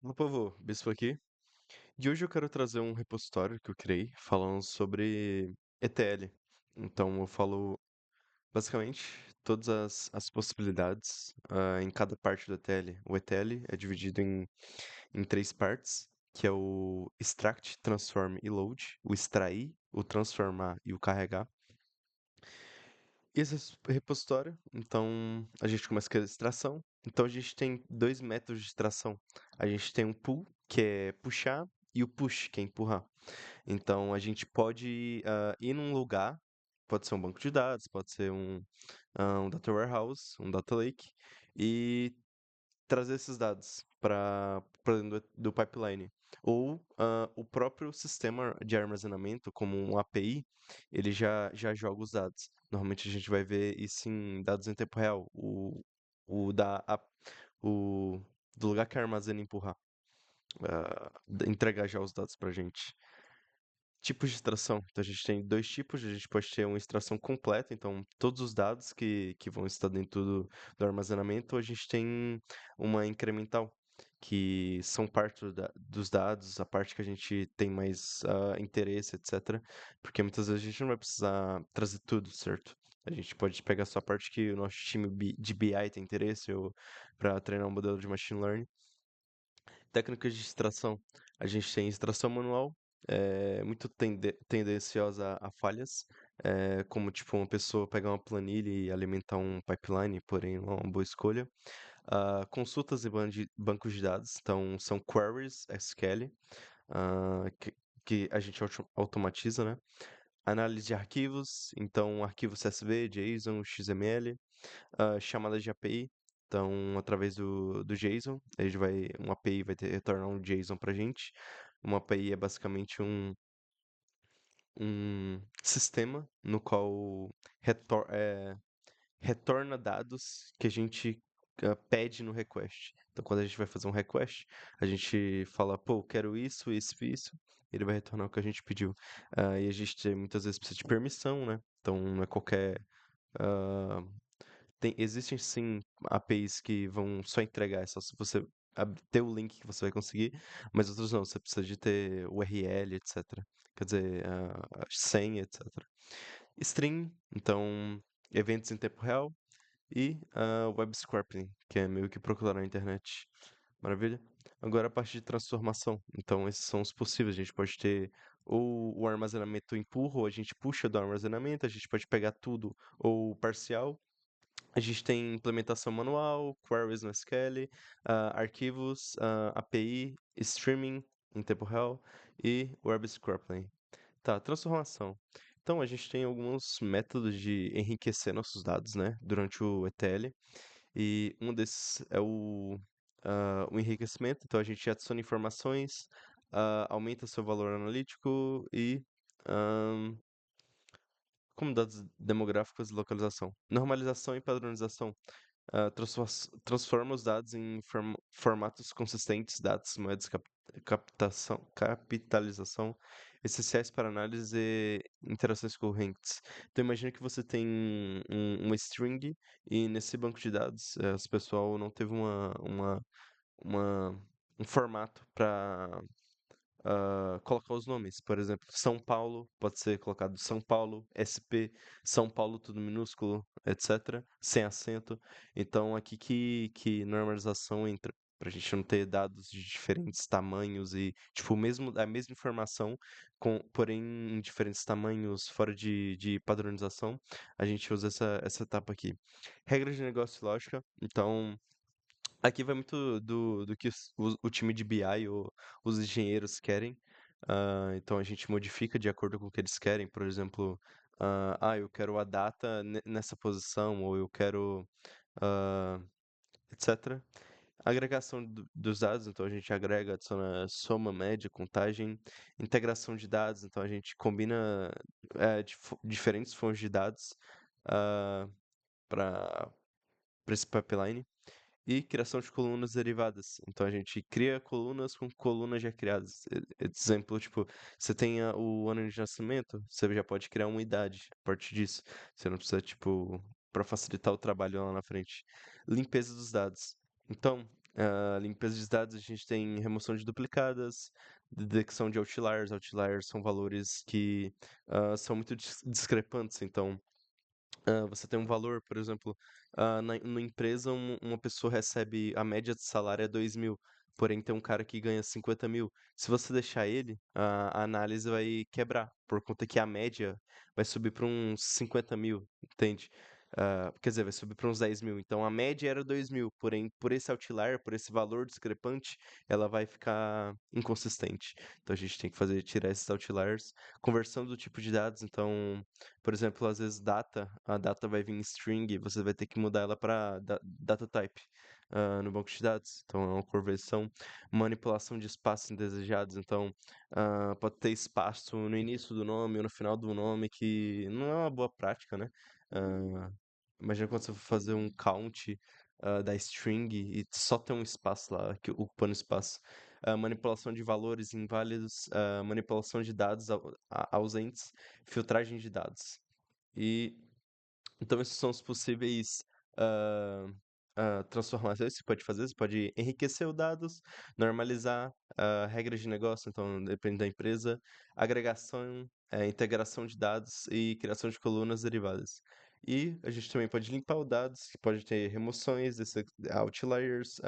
Meu povo, Bispo aqui. E hoje eu quero trazer um repositório que eu criei falando sobre ETL. Então eu falo basicamente todas as possibilidades em cada parte do ETL. O ETL é dividido em três partes, que é o Extract, Transform e Load, o extrair, o transformar e o carregar. Esse é o repositório, então a gente começa com a extração. Então a gente tem dois métodos de extração. A gente tem um pull, que é puxar, e o push, que é empurrar. Então a gente pode ir num lugar, pode ser um banco de dados, pode ser um data warehouse, um data lake, e trazer esses dados para dentro do pipeline. Ou o próprio sistema de armazenamento, como um API, ele já joga os dados. Normalmente a gente vai ver isso em dados em tempo real, o, da, a- o do lugar que armazena e empurrar, entregar já os dados para a gente. Tipos de extração. Então a gente tem dois tipos, a gente pode ter uma extração completa, então todos os dados que vão estar dentro do armazenamento, ou a gente tem uma incremental, que são parte dos dados, a parte que a gente tem mais interesse, etc. Porque muitas vezes a gente não vai precisar trazer tudo, certo? A gente pode pegar só a parte que o nosso time de BI tem interesse, ou para treinar um modelo de machine learning. Técnicas de extração. A gente tem extração manual, muito tendenciosa a falhas, como tipo uma pessoa pegar uma planilha e alimentar um pipeline, porém não é uma boa escolha. Consultas e bancos de dados, então são queries SQL, que a gente automatiza, né? Análise de arquivos, então arquivos CSV, JSON, XML, chamadas de API. Então, através do JSON, uma API vai retornar um JSON para a gente. Uma API é basicamente um sistema no qual retorna dados que a gente pede no request. Então, quando a gente vai fazer um request, a gente fala, pô, quero isso, isso e isso. Ele vai retornar o que a gente pediu. E a gente muitas vezes precisa de permissão, né? Então, não é qualquer ah, existem sim APIs que vão só entregar, é só se você ter o link que você vai conseguir, mas outros não, você precisa de ter URL, etc. Quer dizer, senha, etc. Stream, então, eventos em tempo real e web scraping, que é meio que procurar na internet. Maravilha? Agora a parte de transformação. Então, esses são os possíveis. A gente pode ter ou o armazenamento empurra, ou a gente puxa do armazenamento, a gente pode pegar tudo ou parcial, a gente tem implementação manual, queries no SQL, arquivos, API, streaming em tempo real e web scraping. Tá, transformação. Então, a gente tem alguns métodos de enriquecer nossos dados, né, durante o ETL. E um desses é o enriquecimento. Então, a gente adiciona informações, aumenta seu valor analítico e como dados demográficos e localização. Normalização e padronização. Transforma os dados em formatos consistentes, dados, moedas, capitalização, essenciais para análise e interações correntes. Então, imagina que você tem uma string e nesse banco de dados, o pessoal não teve uma, um formato para colocar os nomes. Por exemplo, São Paulo, pode ser colocado São Paulo, SP, São Paulo, tudo minúsculo, etc., sem acento. Então, aqui que normalização entra. Pra gente não ter dados de diferentes tamanhos e, tipo, a mesma informação, porém em diferentes tamanhos, fora de padronização, a gente usa essa etapa aqui. Regra de negócio e lógica. Então, aqui vai muito do que o time de BI ou os engenheiros querem. Então a gente modifica de acordo com o que eles querem. Por exemplo, eu quero a data nessa posição, ou eu quero, ah, etc. Agregação dos dados, então a gente agrega, adiciona soma, média, contagem. Integração de dados, então a gente combina diferentes fontes de dados para esse pipeline. E criação de colunas derivadas. Então a gente cria colunas com colunas já criadas. Exemplo, tipo, você tem o ano de nascimento, você já pode criar uma idade a partir disso. Você não precisa, tipo, para facilitar o trabalho lá na frente. Limpeza dos dados. Então, Limpeza de dados, a gente tem remoção de duplicadas, detecção de outliers. Outliers são valores que são muito discrepantes, então você tem um valor, por exemplo, na empresa uma pessoa recebe, a média de salário é 2.000, porém tem um cara que ganha 50.000. Se você deixar ele, a análise vai quebrar, por conta que a média vai subir para uns 50.000, entende? Quer dizer, vai subir para uns 10.000. Então a média era 2.000, porém por esse outlier, por esse valor discrepante, ela vai ficar inconsistente. Então a gente tem que tirar esses outliers. Conversão do tipo de dados, então por exemplo, às vezes a data vai vir em string, você vai ter que mudar ela para data type no banco de dados. Então é uma conversão, manipulação de espaços indesejados. Então pode ter espaço no início do nome ou no final do nome, que não é uma boa prática, né? Ah, Imagina quando você for fazer um count da string e só tem um espaço lá, que ocupando espaço. Manipulação de valores inválidos, manipulação de dados ausentes, filtragem de dados. E então esses são os possíveis ah, transformações que você pode fazer. Você pode enriquecer os dados, normalizar regras de negócio, então depende da empresa, agregação, integração de dados e criação de colunas derivadas. E a gente também pode limpar os dados, que pode ter remoções, outliers,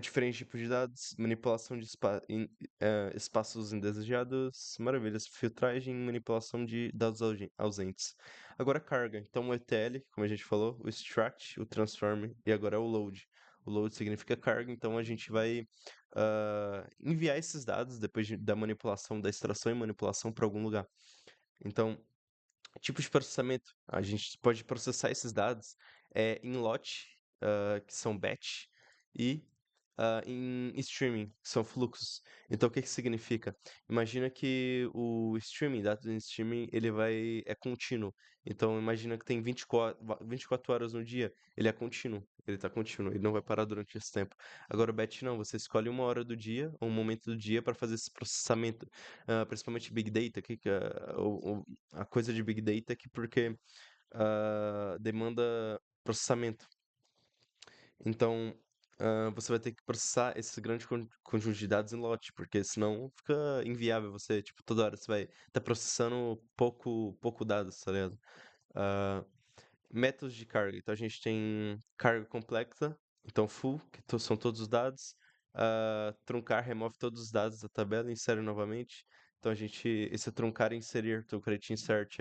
diferentes tipos de dados, manipulação de espaços indesejados, maravilhas, filtragem e manipulação de dados ausentes. Agora carga. Então o ETL, como a gente falou, o extract, o transform e agora é o load. O load significa carga, então a gente vai enviar esses dados depois da manipulação, da extração e manipulação para algum lugar. Então, tipos de processamento. A gente pode processar esses dados em lote, que são batch, e em streaming, que são fluxos. Então, o que que significa? Imagina que o streaming, dados em streaming, é contínuo. Então, imagina que tem 24 horas no dia, ele é contínuo, ele está contínuo, ele não vai parar durante esse tempo. Agora, o batch não, você escolhe uma hora do dia, ou um momento do dia para fazer esse processamento, principalmente Big Data, a coisa de Big Data que porque demanda processamento. Então, você vai ter que processar esse grande conjunto de dados em lote, porque senão fica inviável você, tipo, toda hora você vai estar processando pouco dados, tá ligado? Ah, Métodos de carga. Então a gente tem carga complexa, então full, que são todos os dados. Truncar remove todos os dados da tabela e insere novamente. Então esse truncar e inserir, então o create insert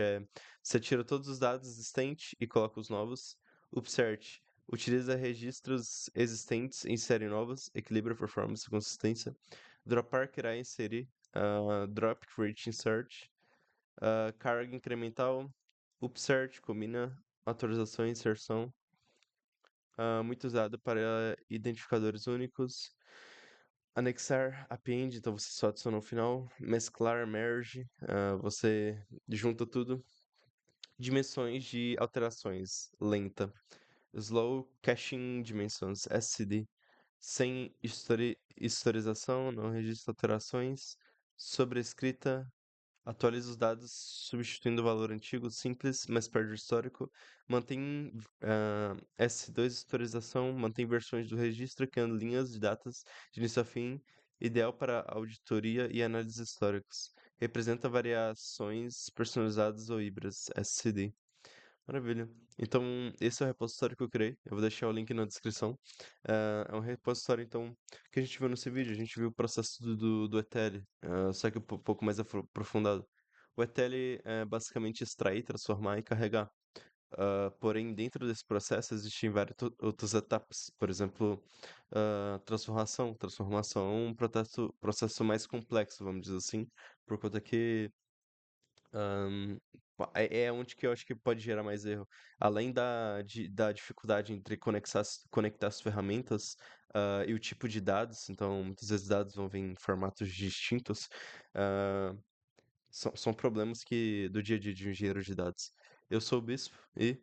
você tira todos os dados existentes e coloca os novos. Upsert utiliza registros existentes e insere novos, equilibra performance e consistência. Dropar irá inserir, drop, create insert. Carga incremental, upsert combina atualização e inserção, muito usado para identificadores únicos. Anexar, append, então você só adiciona no final. Mesclar, merge, você junta tudo. Dimensões de alterações, lenta. Slow Caching Dimensões, SCD. Sem historização, não registra alterações. Sobrescrita, atualiza os dados substituindo o valor antigo, simples, mas perde o histórico. Mantém S2 historização, mantém versões do registro, criando linhas de datas de início a fim, ideal para auditoria e análises históricas. Representa variações personalizadas ou híbridas, SCD. Maravilha. Então, esse é o repositório que eu criei. Eu vou deixar o link na descrição. É um repositório, então, que a gente viu nesse vídeo. A gente viu o processo do ETL, só que um pouco mais aprofundado. O ETL é basicamente extrair, transformar e carregar. Porém, dentro desse processo existem várias outras etapas. Por exemplo, transformação. Transformação é um processo mais complexo, vamos dizer assim, por conta que é onde que eu acho que pode gerar mais erro. Além da dificuldade entre conectar as ferramentas, e o tipo de dados, então muitas vezes dados vão vir em formatos distintos, ah, são problemas do dia a dia de um engenheiro de dados. Eu sou o Bispo e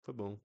foi bom.